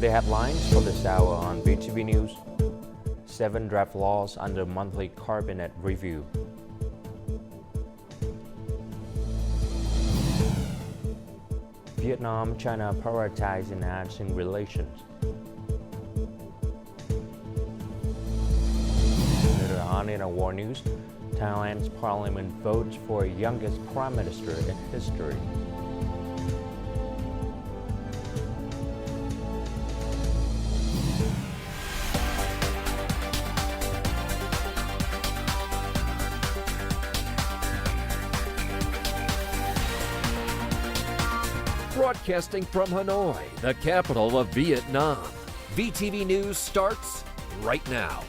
The headlines for this hour on VTV News. 7 draft laws under monthly cabinet review. Vietnam, China prioritize enhancing relations. Later on in our war news, Thailand's parliament votes for youngest prime minister in history. Broadcasting from Hanoi, the capital of Vietnam. VTV News starts right now.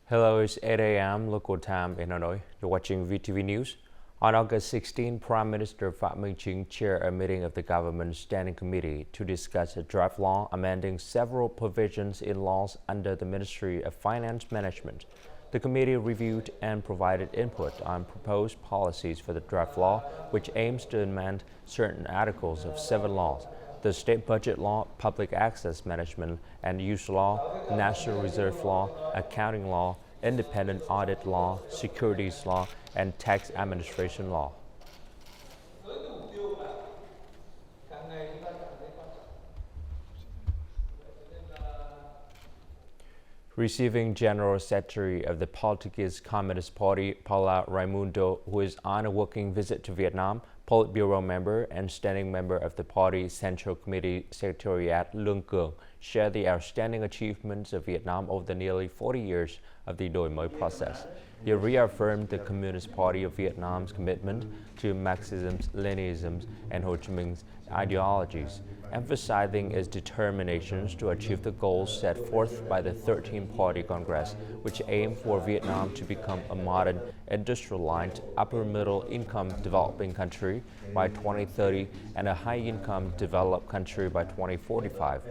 Hello, it's 8 a.m. local time in Hanoi. You're watching VTV News. On August 16, Prime Minister Phie chaired a meeting of the government standing committee to discuss a draft law amending several provisions in laws under the Ministry of Finance Management. The committee reviewed and provided input on proposed policies for the draft law, which aims to amend certain articles of 7 laws: the State Budget Law, Public Access Management and Use Law, National Reserve Law, Accounting Law, Independent Audit Law, Securities Law, and Tax Administration Law. Receiving General Secretary of the Portuguese Communist Party, Paulo Raimundo, who is on a working visit to Vietnam, Politburo member and standing member of the party's Central Committee Secretariat Lương Cường, shared the outstanding achievements of Vietnam over the nearly 40 years of the đổi mới process. He reaffirmed the Communist Party of Vietnam's commitment to Marxism, Leninism, and Ho Chi Minh's ideologies, emphasizing its determinations to achieve the goals set forth by the 13th Party Congress, which aimed for Vietnam to become a modern, industrialized, upper-middle-income developing country by 2030 and a high-income developed country by 2045.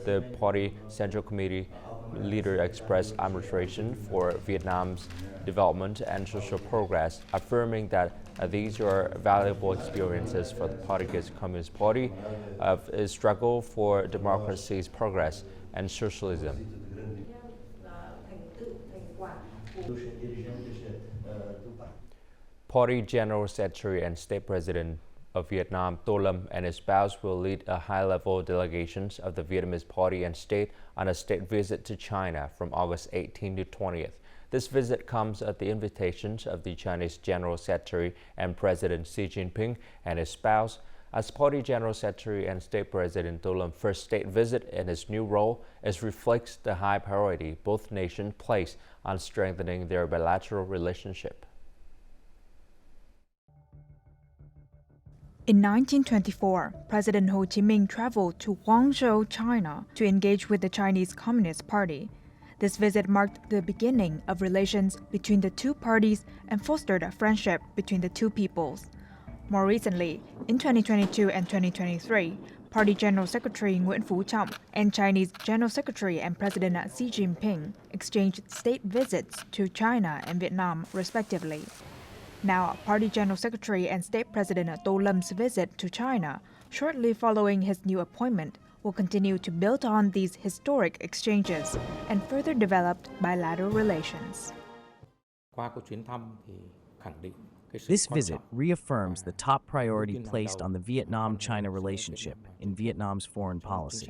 The party Central Committee leader expressed admiration for Vietnam's development and social progress, affirming that these are valuable experiences for the Portuguese Communist Party of its struggle for democracy's progress and socialism. Party General Secretary and State President of Vietnam, Tô Lâm, and his spouse will lead a high-level delegation of the Vietnamese Party and state on a state visit to China from August 18 to 20th. This visit comes at the invitation of the Chinese General Secretary and President Xi Jinping and his spouse. As Party General Secretary and State President, Tô Lâm first state visit in his new role, it reflects the high priority both nations place on strengthening their bilateral relationship. In 1924, President Ho Chi Minh traveled to Guangzhou, China, to engage with the Chinese Communist Party. This visit marked the beginning of relations between the two parties and fostered a friendship between the two peoples. More recently, in 2022 and 2023, Party General Secretary Nguyễn Phú Trọng and Chinese General Secretary and President Xi Jinping exchanged state visits to China and Vietnam, respectively. Now, Party General Secretary and State President Tô Lâm visit to China, shortly following his new appointment, will continue to build on these historic exchanges and further develop bilateral relations. This visit reaffirms the top priority placed on the Vietnam-China relationship in Vietnam's foreign policy.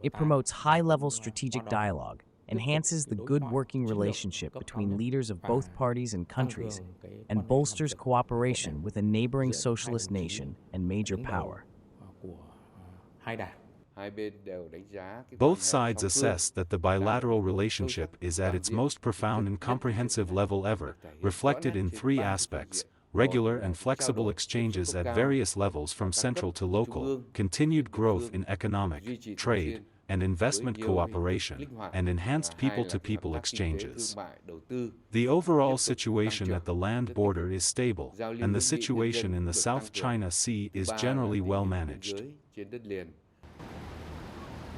It promotes high-level strategic dialogue, enhances the good working relationship between leaders of both parties and countries, and bolsters cooperation with a neighboring socialist nation and major power. Both sides assess that the bilateral relationship is at its most profound and comprehensive level ever, reflected in 3 aspects: regular and flexible exchanges at various levels from central to local, continued growth in economic, trade, and investment cooperation, and enhanced people-to-people exchanges. The overall situation at the land border is stable, and the situation in the South China Sea is generally well managed.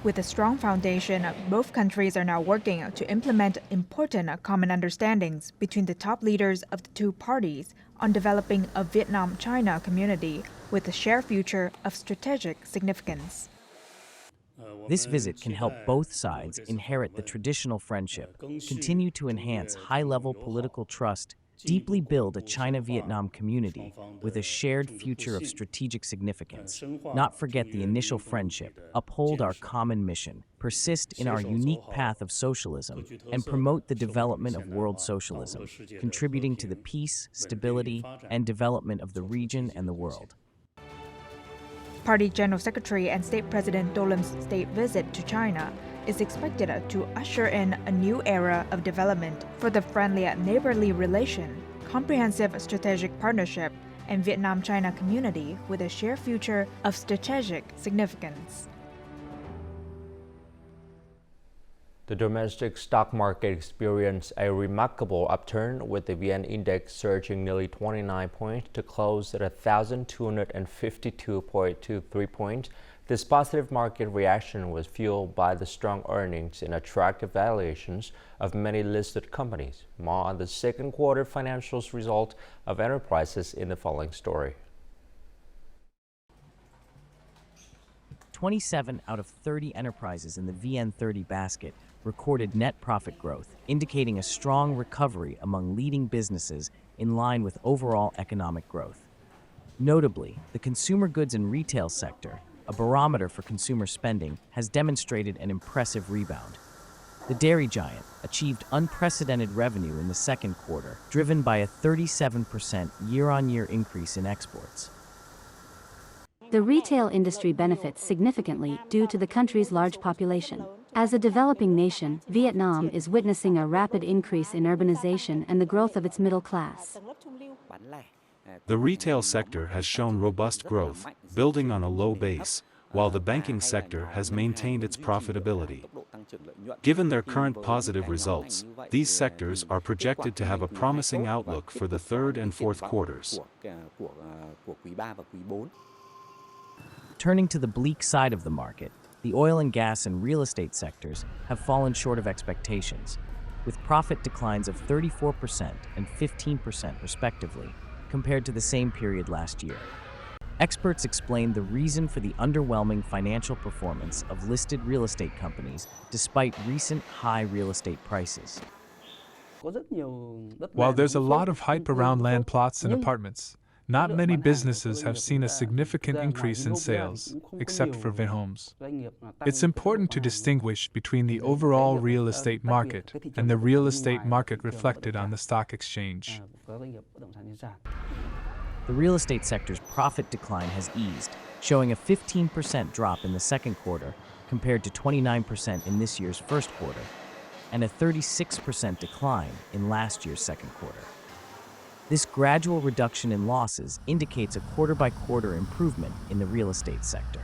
With a strong foundation, both countries are now working to implement important common understandings between the top leaders of the two parties on developing a Vietnam-China community with a shared future of strategic significance. This visit can help both sides inherit the traditional friendship, continue to enhance high-level political trust, deeply build a China-Vietnam community with a shared future of strategic significance, not forget the initial friendship, uphold our common mission, persist in our unique path of socialism, and promote the development of world socialism, contributing to the peace, stability, and development of the region and the world. Party General Secretary and State President Do Lam's state visit to China is expected to usher in a new era of development for the friendly and neighborly relation, comprehensive strategic partnership, and Vietnam-China community with a shared future of strategic significance. The domestic stock market experienced a remarkable upturn, with the VN Index surging nearly 29 points to close at 1,252.23 points. This positive market reaction was fueled by the strong earnings and attractive valuations of many listed companies. More on the second quarter financials result of enterprises in the following story. 27 out of 30 enterprises in the VN30 basket recorded net profit growth, indicating a strong recovery among leading businesses in line with overall economic growth. Notably, the consumer goods and retail sector, a barometer for consumer spending, has demonstrated an impressive rebound. The dairy giant achieved unprecedented revenue in the second quarter, driven by a 37% year-on-year increase in exports. The retail industry benefits significantly due to the country's large population. As a developing nation, Vietnam is witnessing a rapid increase in urbanization and the growth of its middle class. The retail sector has shown robust growth, building on a low base, while the banking sector has maintained its profitability. Given their current positive results, these sectors are projected to have a promising outlook for the third and fourth quarters. Turning to the bleak side of the market, the oil and gas and real estate sectors have fallen short of expectations, with profit declines of 34% and 15% respectively, compared to the same period last year. Experts explain the reason for the underwhelming financial performance of listed real estate companies despite recent high real estate prices. While there's a lot of hype around land plots and apartments, not many businesses have seen a significant increase in sales, except for Vinhomes. It's important to distinguish between the overall real estate market and the real estate market reflected on the stock exchange. The real estate sector's profit decline has eased, showing a 15% drop in the second quarter compared to 29% in this year's first quarter, and a 36% decline in last year's second quarter. This gradual reduction in losses indicates a quarter-by-quarter improvement in the real estate sector.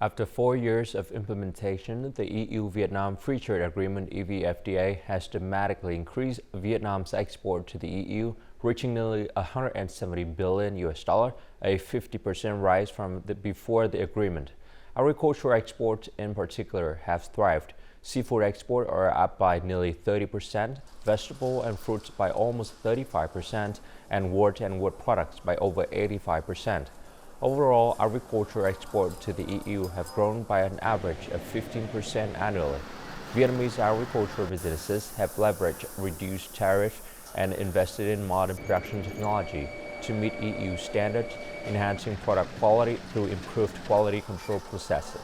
After 4 years of implementation, the EU-Vietnam Free Trade Agreement (EVFTA) has dramatically increased Vietnam's export to the EU, reaching nearly $170 billion, a 50% rise from before the agreement. Agricultural exports in particular have thrived. Seafood exports are up by nearly 30%, vegetable and fruits by almost 35%, and wood products by over 85%. Overall, agricultural exports to the EU have grown by an average of 15% annually. Vietnamese agricultural businesses have leveraged reduced tariffs and invested in modern production technology to meet EU standards, enhancing product quality through improved quality control processes.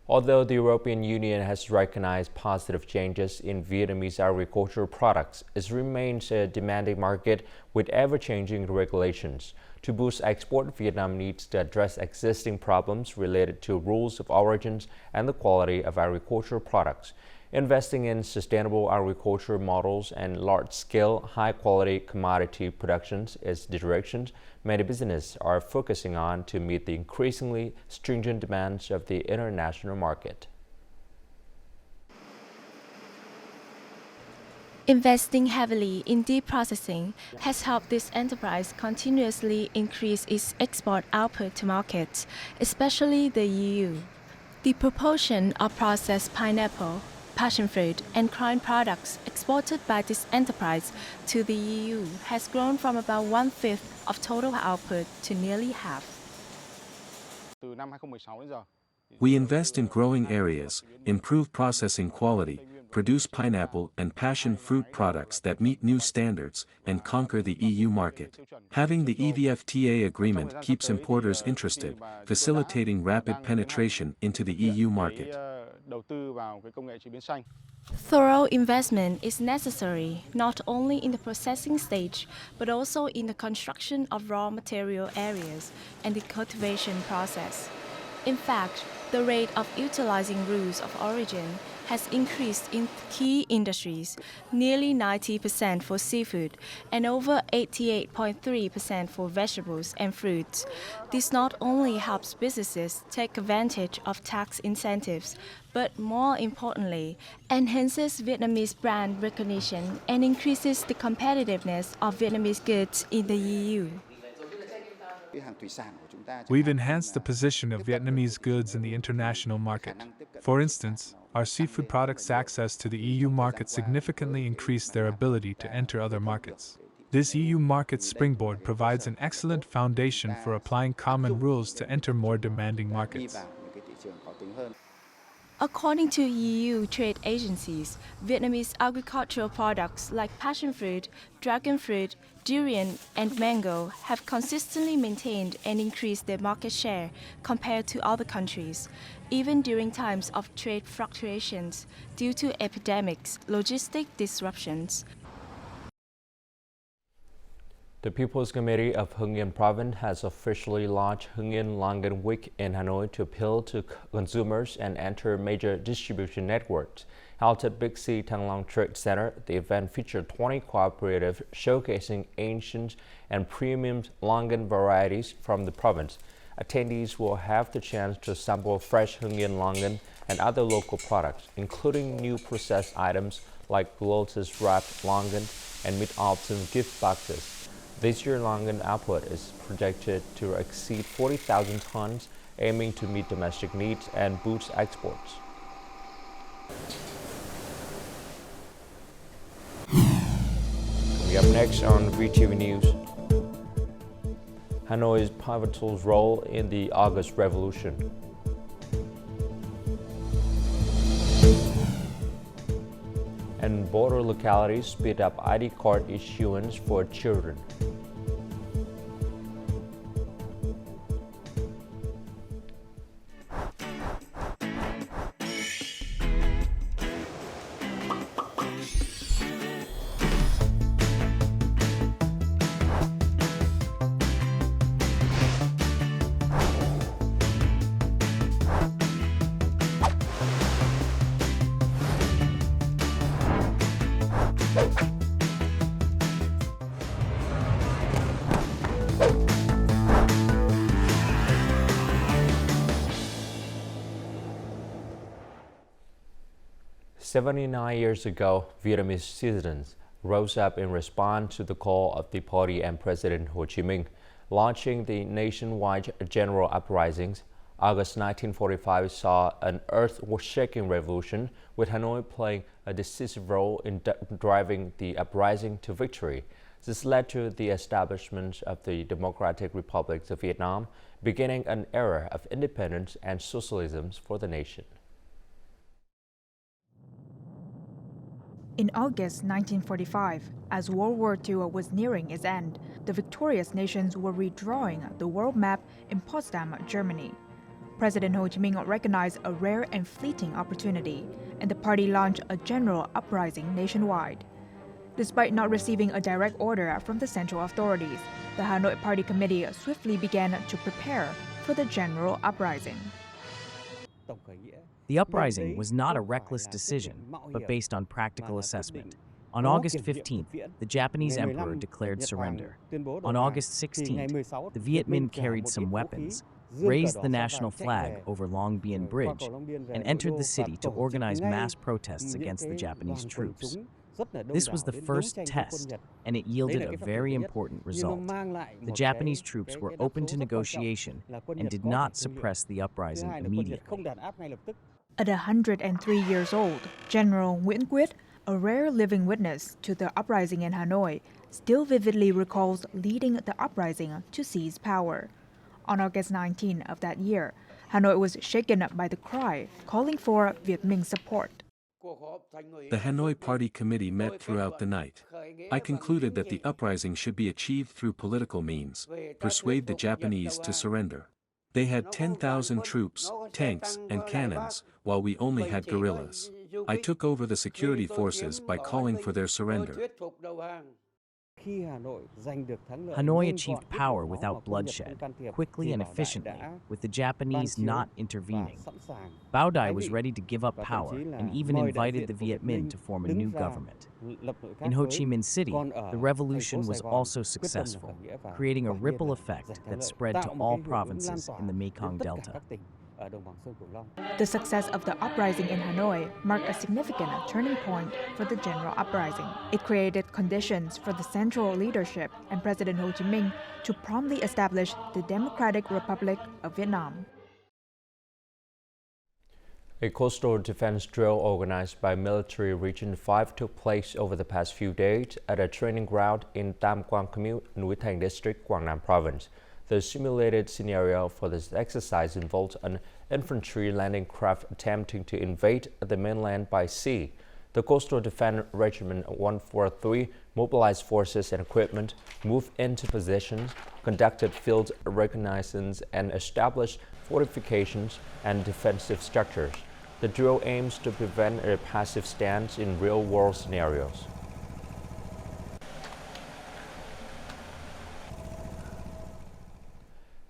Although the European Union has recognized positive changes in Vietnamese agricultural products, it remains a demanding market with ever-changing regulations. To boost export, Vietnam needs to address existing problems related to rules of origins and the quality of agricultural products. Investing in sustainable agriculture models and large-scale, high-quality commodity productions is the direction many businesses are focusing on to meet the increasingly stringent demands of the international market. Investing heavily in deep processing has helped this enterprise continuously increase its export output to markets, especially the EU. The proportion of processed pineapple, passion fruit, and crine products exported by this enterprise to the EU has grown from about 1/5 of total output to nearly half. We invest in growing areas, improve processing quality, produce pineapple and passion fruit products that meet new standards, and conquer the EU market. Having the EVFTA agreement keeps importers interested, facilitating rapid penetration into the EU market. Thorough investment is necessary not only in the processing stage, but also in the construction of raw material areas and the cultivation process. In fact, the rate of utilizing rules of origin has increased in key industries, nearly 90% for seafood and over 88.3% for vegetables and fruits. This not only helps businesses take advantage of tax incentives, but more importantly, enhances Vietnamese brand recognition and increases the competitiveness of Vietnamese goods in the EU. We've enhanced the position of Vietnamese goods in the international market. For instance, our seafood products' access to the EU market significantly increased their ability to enter other markets. This EU market springboard provides an excellent foundation for applying common rules to enter more demanding markets. According to EU trade agencies, Vietnamese agricultural products like passion fruit, dragon fruit, durian, and mango have consistently maintained and increased their market share compared to other countries, even during times of trade fluctuations due to epidemics, logistic disruptions. The People's Committee of Hưng Yên Province has officially launched Hưng Yên Langan Week in Hanoi to appeal to consumers and enter major distribution networks. Held at Big C Thăng Long Trade Center, the event featured 20 cooperatives showcasing ancient and premium Langan varieties from the province. Attendees will have the chance to sample fresh Hưng Yên Langan and other local products, including new processed items like lotus wrapped Langan and Mid-Autumn gift boxes. This year's Langan output is projected to exceed 40,000 tons, aiming to meet domestic needs and boost exports. Coming up next on VTV News, Hanoi's pivotal role in the August Revolution. And border localities speed up ID card issuance for children. "79 years ago, Vietnamese citizens rose up in response to the call of the party and President Ho Chi Minh, launching the nationwide general uprisings. August 1945 saw an earth-shaking revolution, with Hanoi playing a decisive role in driving the uprising to victory. This led to the establishment of the Democratic Republic of Vietnam, beginning an era of independence and socialism for the nation. In August 1945, as World War II was nearing its end, the victorious nations were redrawing the world map in Potsdam, Germany. President Ho Chi Minh recognized a rare and fleeting opportunity, and the party launched a general uprising nationwide. Despite not receiving a direct order from the central authorities, the Hanoi Party Committee swiftly began to prepare for the general uprising. The uprising was not a reckless decision, but based on practical assessment. On August 15th, the Japanese emperor declared surrender. On August 16th, the Viet Minh carried some weapons, raised the national flag over Long Bien Bridge, and entered the city to organize mass protests against the Japanese troops. This was the first test, and it yielded a very important result. The Japanese troops were open to negotiation and did not suppress the uprising immediately. At 103 years old, General Nguyễn Quyết, a rare living witness to the uprising in Hanoi, still vividly recalls leading the uprising to seize power. On August 19 of that year, Hanoi was shaken up by the cry calling for Việt Minh support. The Hanoi Party Committee met throughout the night. I concluded that the uprising should be achieved through political means, persuade the Japanese to surrender. They had 10,000 troops, tanks, and cannons, while we only had guerrillas. I took over the security forces by calling for their surrender. Hanoi achieved power without bloodshed, quickly and efficiently, with the Japanese not intervening. Bao Dai was ready to give up power and even invited the Viet Minh to form a new government. In Ho Chi Minh City, the revolution was also successful, creating a ripple effect that spread to all provinces in the Mekong Delta. The success of the uprising in Hanoi marked a significant turning point for the general uprising. It created conditions for the central leadership and President Ho Chi Minh to promptly establish the Democratic Republic of Vietnam. A coastal defense drill organized by Military Region 5 took place over the past few days at a training ground in Tam Quang Commune, Núi Thành District, Quảng Nam Province. The simulated scenario for this exercise involved an infantry landing craft attempting to invade the mainland by sea. The Coastal Defense Regiment 143 mobilized forces and equipment, moved into positions, conducted field reconnaissance, and established fortifications and defensive structures. The drill aims to prevent a passive stance in real-world scenarios.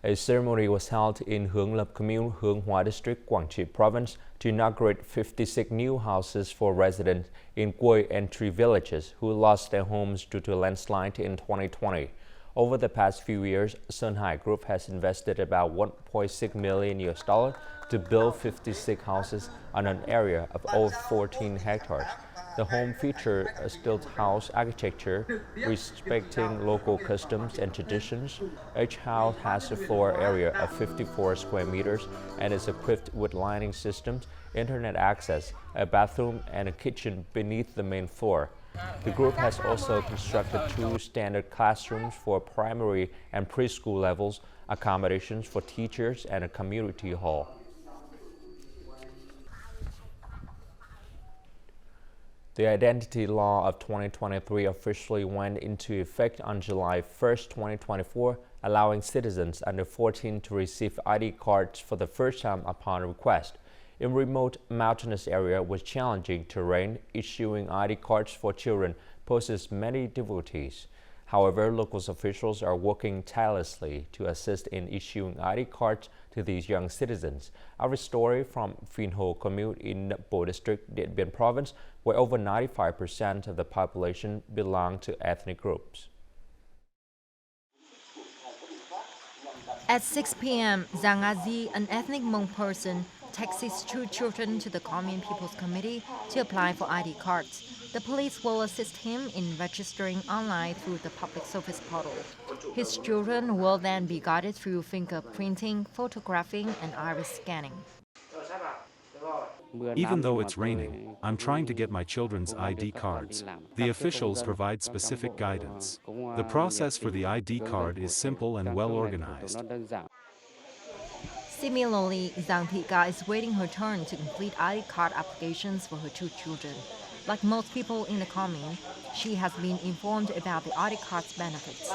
A ceremony was held in Hướng Lập Commune, Hướng Hóa District, Quảng Trị Province to inaugurate 56 new houses for residents in Quay and Tree villages who lost their homes due to a landslide in 2020. Over the past few years, Sơn Hải Group has invested about $1.6 million to build 56 houses on an area of over 14 hectares. The home features a stilt house architecture respecting local customs and traditions. Each house has a floor area of 54 square meters and is equipped with lighting systems, internet access, a bathroom, and a kitchen beneath the main floor. The group has also constructed 2 standard classrooms for primary and preschool levels, accommodations for teachers, and a community hall. The Identity Law of 2023 officially went into effect on July 1, 2024, allowing citizens under 14 to receive ID cards for the first time upon request. In remote mountainous area with challenging terrain, issuing ID cards for children poses many difficulties. However, local officials are working tirelessly to assist in issuing ID cards to these young citizens. Our story from Phie Commune in Bo District, Điện Biên Province, where over 95% of the population belong to ethnic groups. At 6 p.m., Giang Azi, an ethnic Hmong person, takes his 2 children to the Commune People's Committee to apply for ID cards. The police will assist him in registering online through the public service portal. His children will then be guided through fingerprinting, photographing, and iris scanning. Even though it's raining, I'm trying to get my children's ID cards. The officials provide specific guidance. The process for the ID card is simple and well organized. Similarly, Giang Thị Ca is waiting her turn to complete ID card applications for her 2 children. Like most people in the commune, she has been informed about the ID card's benefits.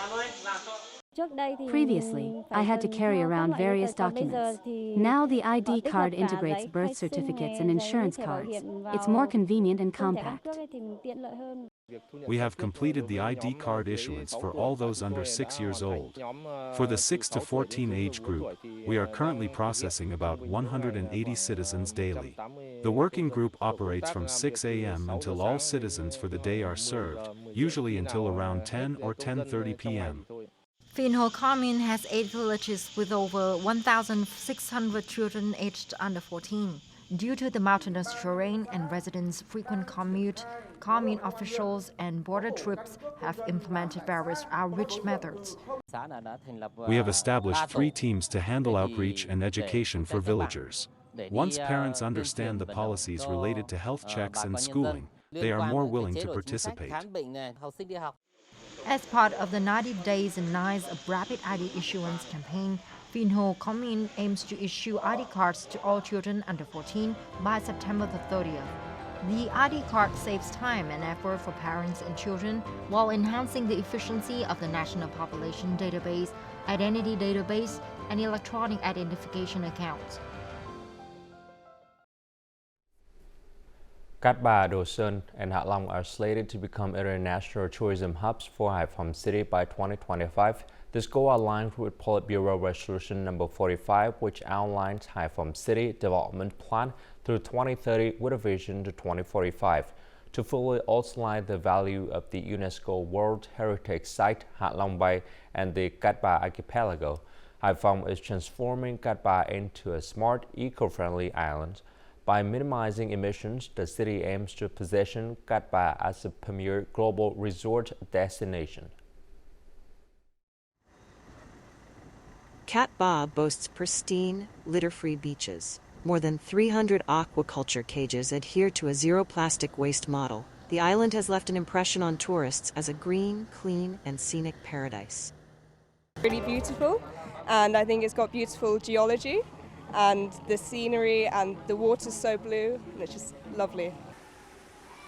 Previously, I had to carry around various documents. Now the ID card integrates birth certificates and insurance cards. It's more convenient and compact. We have completed the ID card issuance for all those under 6 years old. For the 6 to 14 age group, we are currently processing about 180 citizens daily. The working group operates from 6 a.m. until all citizens for the day are served, usually until around 10 or 10:30 p.m. Phie Commune has 8 villages with over 1,600 children aged under 14. Due to the mountainous terrain and residents' frequent commute, commune officials and border troops have implemented various outreach methods. We have established 3 teams to handle outreach and education for villagers. Once parents understand the policies related to health checks and schooling, they are more willing to participate. As part of the 90 days and nights of rapid ID issuance campaign, Vinho Commune aims to issue ID cards to all children under 14 by September the 30th. The ID card saves time and effort for parents and children while enhancing the efficiency of the National Population Database, Identity Database, and electronic identification accounts. Cát Bà, Đồ Sơn, and Hạ Long are slated to become international tourism hubs for Hải Phòng City by 2025. This goal aligns with Politburo Resolution number 45, which outlines Hải Phòng City Development Plan through 2030 with a vision to 2045. To fully outline the value of the UNESCO World Heritage Site Hạ Long Bay and the Cát Bà Archipelago, Hải Phòng is transforming Cát Bà into a smart, eco-friendly island. By minimizing emissions, the city aims to position Cát Bà as a premier global resort destination. Cát Bà boasts pristine, litter-free beaches. More than 300 aquaculture cages adhere to a zero-plastic waste model. The island has left an impression on tourists as a green, clean, and scenic paradise. Really beautiful, and I think it's got beautiful geology, and the scenery and the water's so blue, and it's just lovely.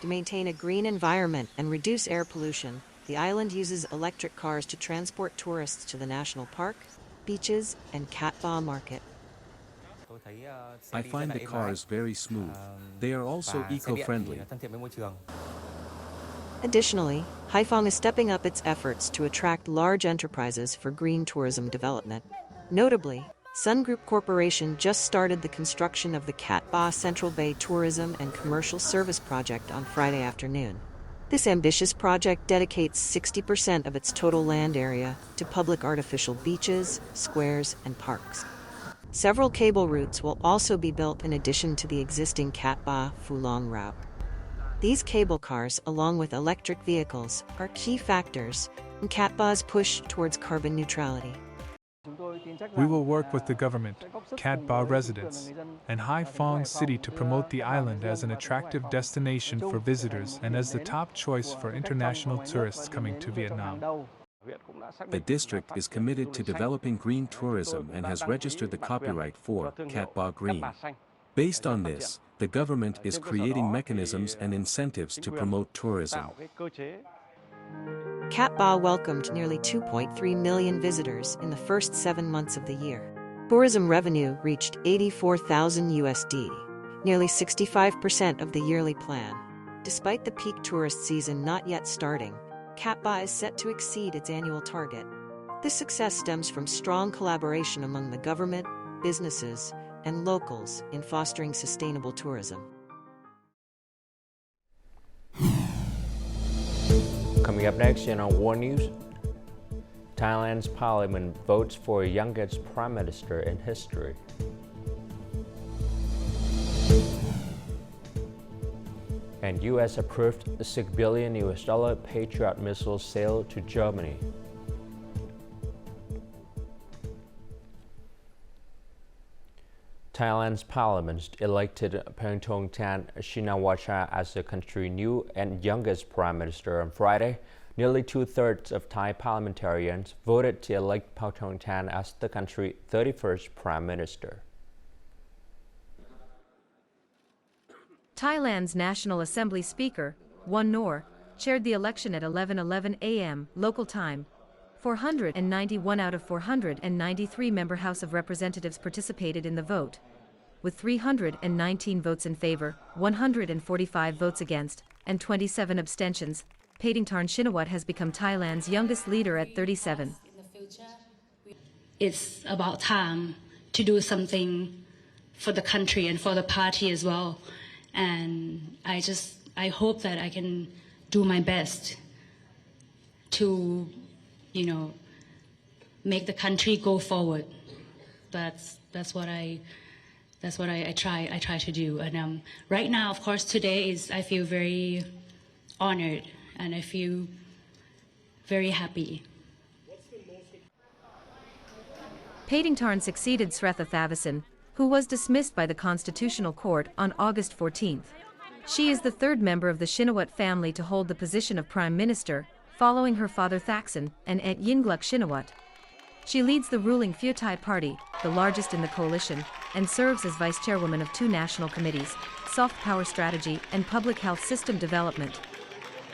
To maintain a green environment and reduce air pollution, the island uses electric cars to transport tourists to the national park, beaches, and Cát Bà market. I find the cars very smooth. They are also eco-friendly. Additionally, Haiphong is stepping up its efforts to attract large enterprises for green tourism development. Notably, Sun Group Corporation just started the construction of the Cát Bà Central Bay Tourism and Commercial Service Project on Friday afternoon. This ambitious project dedicates 60% of its total land area to public artificial beaches, squares, and parks. Several cable routes will also be built in addition to the existing Cát Bà Phú Long route. These cable cars, along with electric vehicles, are key factors in Cát Bà's push towards carbon neutrality. We will work with the government, Cát Bà residents, and Haiphong City to promote the island as an attractive destination for visitors and as the top choice for international tourists coming to Vietnam. The district is committed to developing green tourism and has registered the copyright for Cát Bà Green. Based on this, the government is creating mechanisms and incentives to promote tourism. Cát Bà welcomed nearly 2.3 million visitors in the first 7 months of the year. Tourism revenue reached $84,000 USD, nearly 65% of the yearly plan. Despite the peak tourist season not yet starting, Cát Bà is set to exceed its annual target. This success stems from strong collaboration among the government, businesses, and locals in fostering sustainable tourism. Coming up next in our war news, Thailand's parliament votes for youngest prime minister in history. And U.S. approved $6 billion Patriot missile sale to Germany. Thailand's parliament elected Paetongtarn Shinawatra as the country's new and youngest prime minister on Friday. Nearly two-thirds of Thai parliamentarians voted to elect Paetongtarn as the country's 31st prime minister. Thailand's National Assembly Speaker, Won Nor, chaired the election at 11:11 a.m. local time. 491 out of 493 member House of Representatives participated in the vote. With 319 votes in favor, 145 votes against, and 27 abstentions, Paetongtarn Shinawatra has become Thailand's youngest leader at 37. It's about time to do something for the country and for the party as well. And I hope that I can do my best to, make the country go forward. That's what I try to do. And right now, of course, today I feel very honored and I feel very happy. Paetongtarn succeeded Sretha Thavisin, who was dismissed by the Constitutional Court on August 14. She is the third member of the Shinawatra family to hold the position of Prime Minister, following her father Thaksin and Aunt Yingluck Shinawatra. She leads the ruling Phie party, the largest in the coalition, and serves as vice chairwoman of two national committees, Soft Power Strategy and Public Health System Development.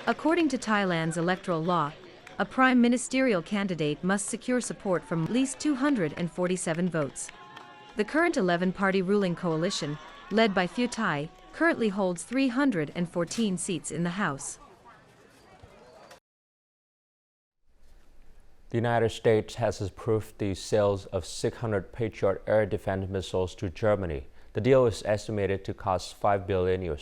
According to Thailand's electoral law, a prime ministerial candidate must secure support from at least 247 votes. The current 11-party ruling coalition, led by Phie, currently holds 314 seats in the House. The United States has approved the sales of 600 Patriot air defense missiles to Germany. The deal is estimated to cost $5 billion.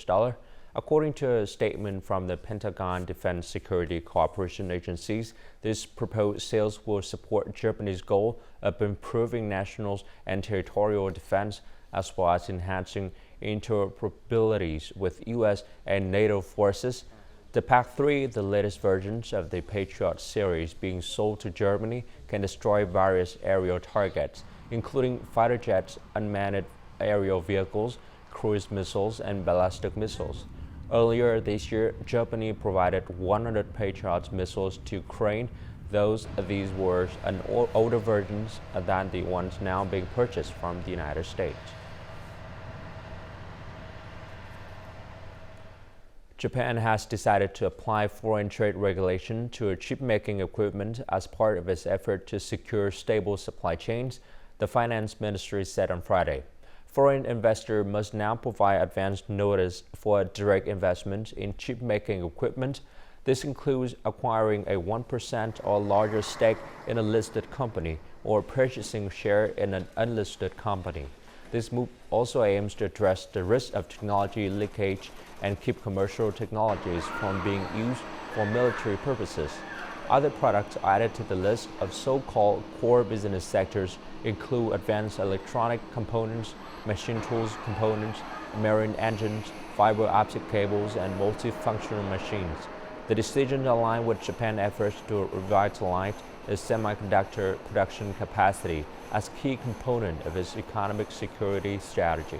According to a statement from the Pentagon Defense Security Cooperation Agencies, these proposed sales will support Germany's goal of improving national and territorial defense, as well as enhancing interoperability with U.S. and NATO forces. The PAC-3, the latest versions of the Patriot series being sold to Germany, can destroy various aerial targets, including fighter jets, unmanned aerial vehicles, cruise missiles, and ballistic missiles. Earlier this year, Germany provided 100 Patriot missiles to Ukraine. These were older versions than the ones now being purchased from the United States. Japan has decided to apply foreign trade regulation to chip-making equipment as part of its effort to secure stable supply chains, the Finance Ministry said on Friday. Foreign investors must now provide advance notice for direct investment in chip-making equipment. This includes acquiring a 1% or larger stake in a listed company or purchasing share in an unlisted company. This move also aims to address the risk of technology leakage and keep commercial technologies from being used for military purposes. Other products added to the list of so-called core business sectors include advanced electronic components, machine tools components, marine engines, fiber optic cables, and multifunctional machines. The decision aligns with Japan's efforts to revitalize its semiconductor production capacity as a key component of its economic security strategy.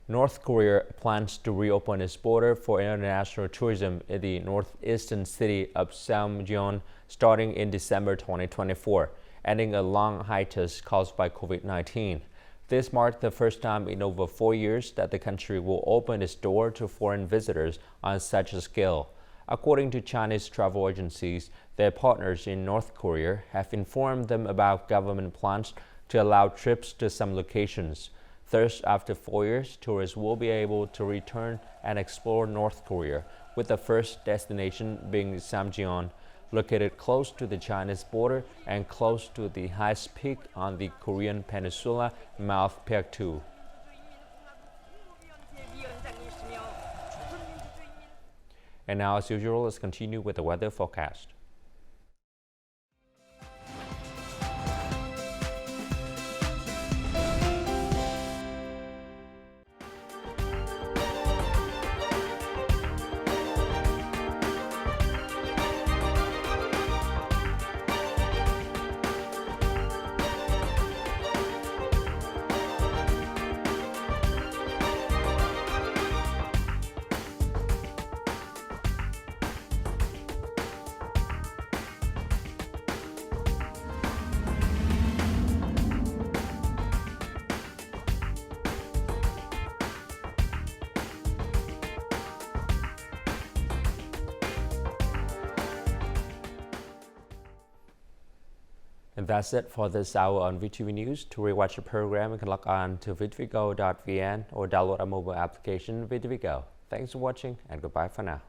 North Korea plans to reopen its border for international tourism in the northeastern city of Samjeon starting in December 2024, ending a long hiatus caused by COVID-19. This marked the first time in over 4 years that the country will open its door to foreign visitors on such a scale. According to Chinese travel agencies, their partners in North Korea have informed them about government plans to allow trips to some locations. Thus, after 4 years, tourists will be able to return and explore North Korea, with the first destination being Samjeon, located close to the Chinese border and close to the highest peak on the Korean peninsula, Mount Paektu. And now, as usual, let's continue with the weather forecast. And that's it for this hour on VTV News. To rewatch the program, you can log on to VTVgo.vn or download our mobile application VTVgo. Thanks for watching and goodbye for now.